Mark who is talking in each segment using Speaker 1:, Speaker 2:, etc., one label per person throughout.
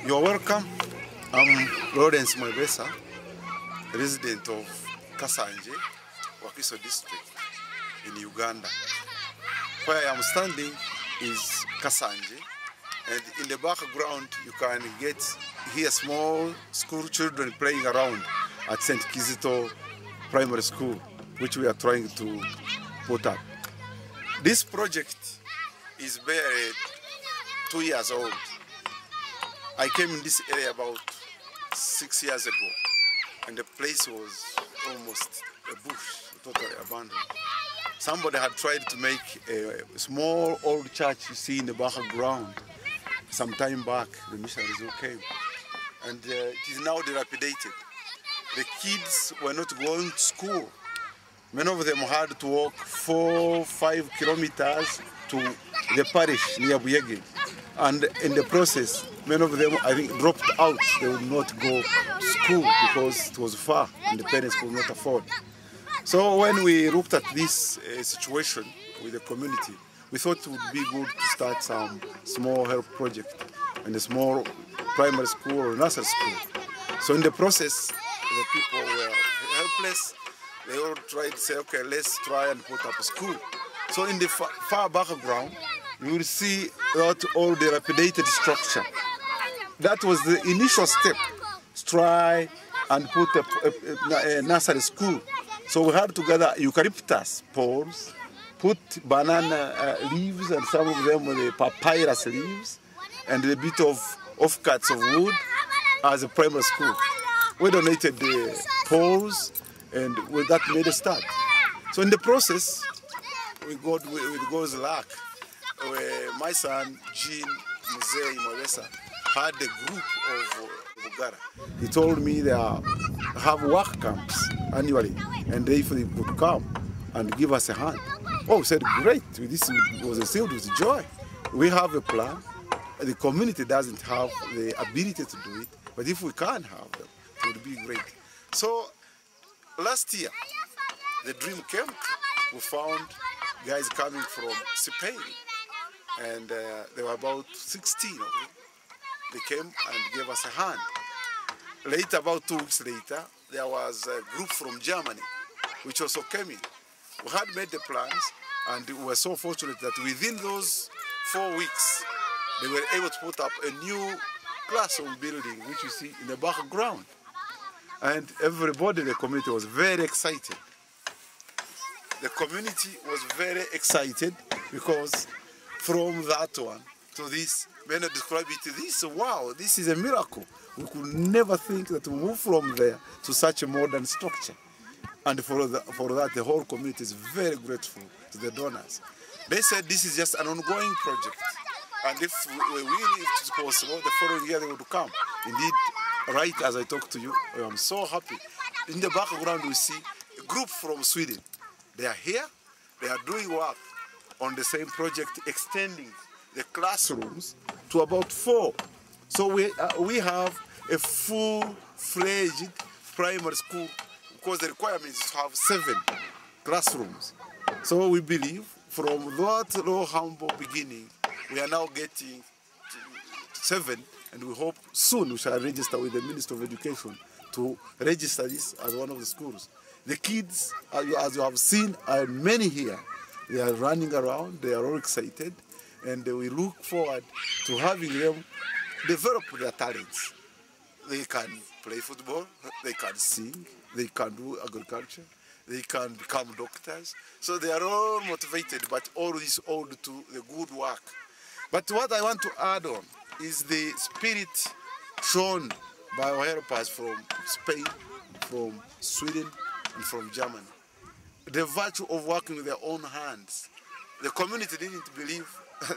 Speaker 1: You're welcome. I'm Lawrence Mwebesa, resident of Kasanje, Wakiso district in Uganda. Where I am standing is Kasanje, and in the background you can hear small school children playing around at St. Kizito Primary School, which we are trying to put up. This project is barely 2 years old. I came in this area about 6 years ago, and the place was almost a bush, totally abandoned. Somebody had tried to make a small old church you see in the background some time back. The missionaries who came, and it is now dilapidated. The kids were not going to school. Many of them had to walk 4-5 kilometers to the parish near Buyegi. And in the process, many of them, I think, dropped out. They would not go to school because it was far and the parents could not afford. So when we looked at this situation with the community, we thought it would be good to start some small help project in a small primary school or nursery school. So in the process, the people were helpless. They all tried to say, okay, let's try and put up a school. So in the far background, you will see that all the dilapidated structure. That was the initial step to try and put a nursery school. So we had to gather eucalyptus poles, put banana leaves, and some of them were the papyrus leaves, and a bit of offcuts of wood as a primary school. We donated the poles, and that made a start. So in the process, we got with God's luck. My son, Jean Mzee Mwebesa, had a group of Bugara. He told me they have work camps annually, and if they could come and give us a hand. Oh, we said, great, this was received with joy. We have a plan. The community doesn't have the ability to do it, but if we can have them, it would be great. So last year, the dream came true. We found guys coming from Spain, and there were about 16 of them. They came and gave us a hand. Later, about 2 weeks later, there was a group from Germany, which also came in. We had made the plans, and we were so fortunate that within those 4 weeks, they were able to put up a new classroom building, which you see in the background. And everybody in the community was very excited. The community was very excited because from that one to this, many describe it this, wow, this is a miracle. We could never think that we move from there to such a modern structure. And for that, the whole community is very grateful to the donors. They said this is just an ongoing project. And if we really, if it's possible, the following year they would come. Indeed, right as I talk to you, I'm so happy. In the background, we see a group from Sweden. They are here. They are doing work on the same project, extending the classrooms to about 4. So we have a full-fledged primary school because the requirement is to have 7 classrooms. So we believe from that low, humble beginning, we are now getting to 7, and we hope soon we shall register with the Ministry of Education to register this as one of the schools. The kids, as you have seen, are many here. They are running around, they are all excited, and we look forward to having them develop their talents. They can play football, they can sing, they can do agriculture, they can become doctors. So they are all motivated, but all is owed to the good work. But what I want to add on is the spirit shown by our helpers from Spain, from Sweden, and from Germany. The virtue of working with their own hands. The community didn't believe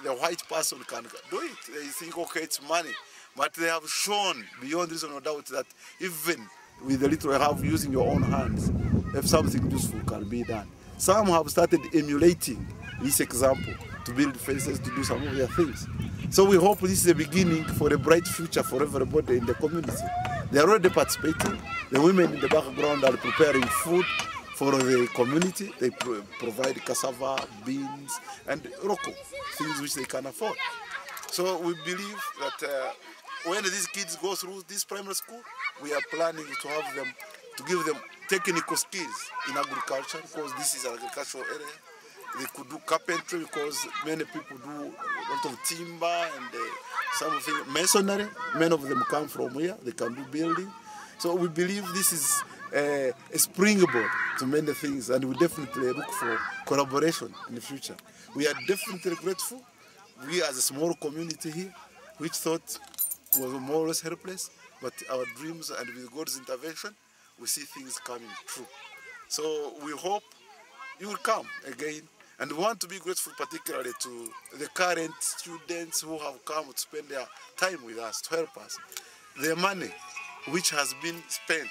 Speaker 1: the white person can do it. They think, okay, it's money. But they have shown beyond reasonable doubt that even with the little you have using your own hands, if something useful can be done. Some have started emulating this example to build fences, to do some of their things. So we hope this is the beginning for a bright future for everybody in the community. They are already participating. The women in the background are preparing food for the community. They provide cassava, beans, and roko, things which they can afford. So we believe that when these kids go through this primary school, we are planning to have them, to give them technical skills in agriculture, because this is an agricultural area. They could do carpentry, because many people do a lot of timber and something masonry. Many of them come from here. They can do building. So we believe this is a springboard to many things, and we definitely look for collaboration in the future. We are definitely grateful. We as a small community here, which thought was more or less helpless, but our dreams, and with God's intervention, we see things coming true. So we hope you will come again, and we want to be grateful particularly to the current students who have come to spend their time with us, to help us. Their money, which has been spent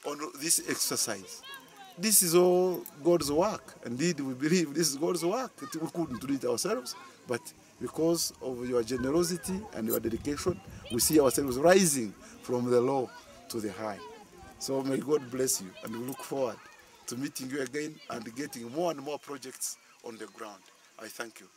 Speaker 1: on this exercise, this is all God's work. Indeed, we believe this is God's work. We couldn't do it ourselves, but because of your generosity and your dedication, we see ourselves rising from the low to the high. So may God bless you, and we look forward to meeting you again and getting more and more projects on the ground. I thank you.